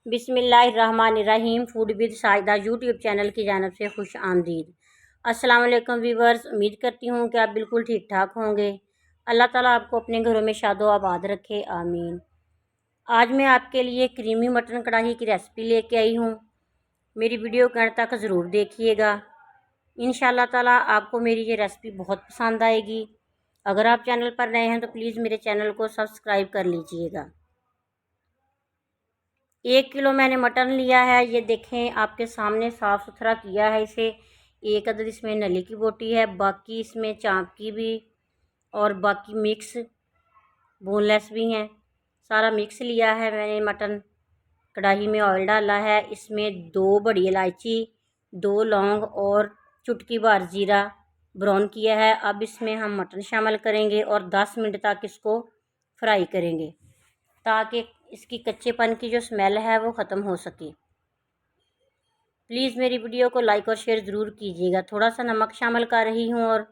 बिस्मिल्लाहिर्रहमानिर्रहीम। Food with Shahida YouTube channel की जानिब से खुश आमदीद। अस्सलाम वालेकुम व्यूवर्स, उम्मीद करती हूँ कि आप बिल्कुल ठीक ठाक होंगे। अल्लाह ताला आपको अपने घरों में शादो आबाद रखे, आमीन। आज मैं आपके लिए क्रीमी मटन कढ़ाई की रेसिपी लेके आई हूँ। मेरी वीडियो के अंत तक ज़रूर देखिएगा। इंशाल्लाह ताला आपको मेरी ये रेसिपी बहुत पसंद आएगी। अगर आप चैनल पर नए हैं तो प्लीज़ मेरे चैनल को सब्सक्राइब कर लीजिएगा। 1 किलो मैंने मटन लिया है। ये देखें, आपके सामने साफ़ सुथरा किया है इसे। एक अदद इसमें नली की बोटी है, बाकी इसमें चाँप की भी और बाकी मिक्स बोनलेस भी हैं। सारा मिक्स लिया है मैंने मटन। कढ़ाई में ऑयल डाला है, इसमें 2 बड़ी इलायची, 2 लौंग और चुटकी भर जीरा ब्राउन किया है। अब इसमें हम मटन शामिल करेंगे और 10 मिनट तक इसको फ्राई करेंगे ताकि इसकी कच्चेपन की जो स्मेल है वो ख़त्म हो सके। प्लीज़ मेरी वीडियो को लाइक और शेयर ज़रूर कीजिएगा। थोड़ा सा नमक शामिल कर रही हूँ और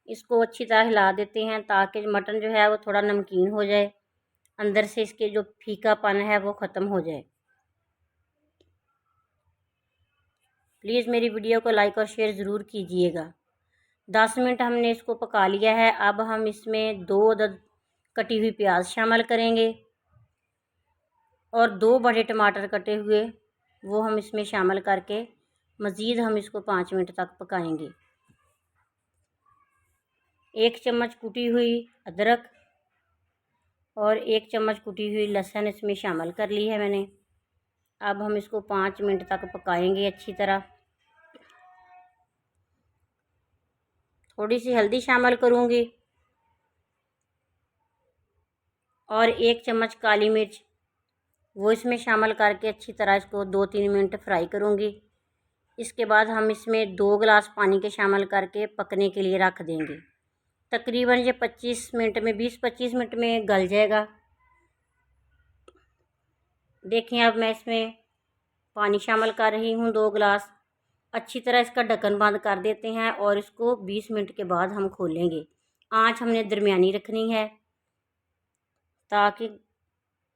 इसको अच्छी तरह हिला देते हैं ताकि मटन जो है वो थोड़ा नमकीन हो जाए, अंदर से इसके जो फीकापन है वो ख़त्म हो जाए। प्लीज़ मेरी वीडियो को लाइक और शेयर ज़रूर कीजिएगा। 10 मिनट हमने इसको पका लिया है। अब हम इसमें 2 अदद कटी हुई प्याज शामिल करेंगे और 2 बड़े टमाटर कटे हुए वो हम इसमें शामिल करके मज़ीद हम इसको 5 मिनट तक पकाएंगे। 1 चम्मच कुटी हुई अदरक और 1 चम्मच कुटी हुई लहसुन इसमें शामिल कर ली है मैंने। अब हम इसको 5 मिनट तक पकाएंगे अच्छी तरह। थोड़ी सी हल्दी शामिल करूँगी और 1 चम्मच काली मिर्च वो इसमें शामिल करके अच्छी तरह इसको 2-3 मिनट फ्राई करूँगी। इसके बाद हम इसमें 2 गिलास पानी के शामिल करके पकने के लिए रख देंगे। तकरीबन ये 25 मिनट में 20-25 मिनट में गल जाएगा। देखें, अब मैं इसमें पानी शामिल कर रही हूँ 2 गिलास। अच्छी तरह इसका ढक्कन बंद कर देते हैं और इसको 20 मिनट के बाद हम खोलेंगे। आँच हमने दरमियानी रखनी है ताकि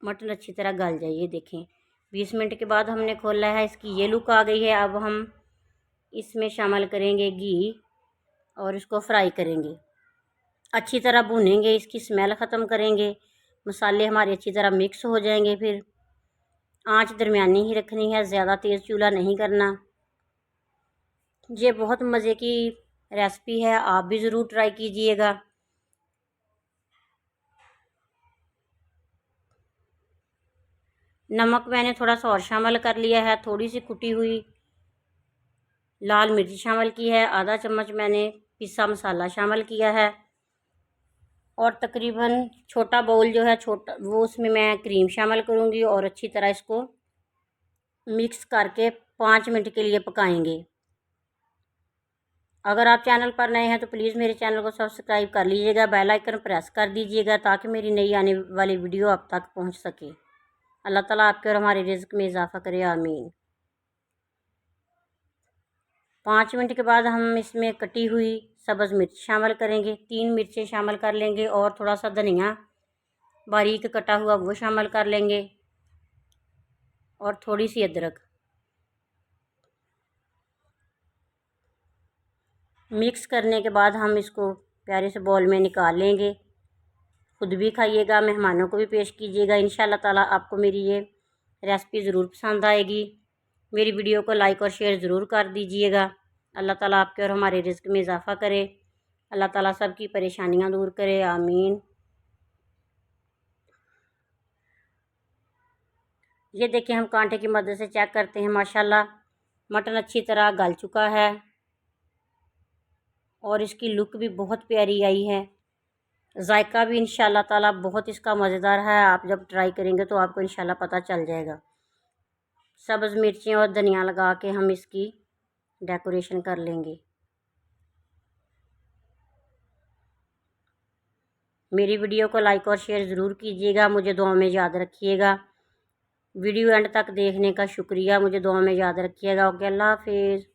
मटन अच्छी तरह गल जाए। ये देखें, 20 मिनट के बाद हमने खोला है, इसकी ये लुक आ गई है। अब हम इसमें शामिल करेंगे घी और इसको फ्राई करेंगे, अच्छी तरह भूनेंगे, इसकी स्मेल ख़त्म करेंगे, मसाले हमारे अच्छी तरह मिक्स हो जाएंगे। फिर आंच दरमियानी ही रखनी है, ज़्यादा तेज़ चूल्हा नहीं करना। ये बहुत मज़े की रेसिपी है, आप भी ज़रूर ट्राई कीजिएगा। नमक मैंने थोड़ा सा और शामिल कर लिया है। थोड़ी सी कुटी हुई लाल मिर्च शामिल की है। आधा चम्मच मैंने पिसा मसाला शामिल किया है और तकरीबन छोटा बाउल जो है छोटा वो उसमें मैं क्रीम शामिल करूँगी और अच्छी तरह इसको मिक्स करके 5 मिनट के लिए पकाएंगे। अगर आप चैनल पर नए हैं तो प्लीज़ मेरे चैनल को सब्सक्राइब कर लीजिएगा, बेल आइकन प्रेस कर दीजिएगा ताकि मेरी नई आने वाली वीडियो आप तक पहुंच सके। अल्लाह ताला आपके और हमारे रिज़्क़ में इजाफ़ा करे, आमीन। 5 मिनट के बाद हम इसमें कटी हुई सब्ज़ मिर्च शामिल करेंगे। 3 मिर्चें शामिल कर लेंगे और थोड़ा सा धनिया बारीक कटा हुआ वो शामिल कर लेंगे और थोड़ी सी अदरक। मिक्स करने के बाद हम इसको प्यारे से बॉल में निकाल लेंगे। खुद भी खाइएगा, मेहमानों को भी पेश कीजिएगा। इंशाल्लाह ताला आपको मेरी ये रेसिपी ज़रूर पसंद आएगी। मेरी वीडियो को लाइक और शेयर ज़रूर कर दीजिएगा। अल्लाह ताला आपके और हमारे रिज़्क़ में इजाफ़ा करे। अल्लाह ताला सबकी परेशानियां दूर करे, आमीन। ये देखिए, हम कांटे की मदद से चेक करते हैं। माशाल्लाह मटन अच्छी तरह गल चुका है और इसकी लुक भी बहुत प्यारी आई है। जायका भी इंशाल्लाह ताला बहुत इसका मज़ेदार है। आप जब ट्राई करेंगे तो आपको इंशाल्लाह पता चल जाएगा। सब्ज़ मिर्चें और धनिया लगा के हम इसकी डेकोरेशन कर लेंगे। मेरी वीडियो को लाइक और शेयर ज़रूर कीजिएगा। मुझे दुआ में याद रखिएगा। वीडियो एंड तक देखने का शुक्रिया। मुझे दुआ में याद रखिएगा। ओके, अल्लाह हाफिज़।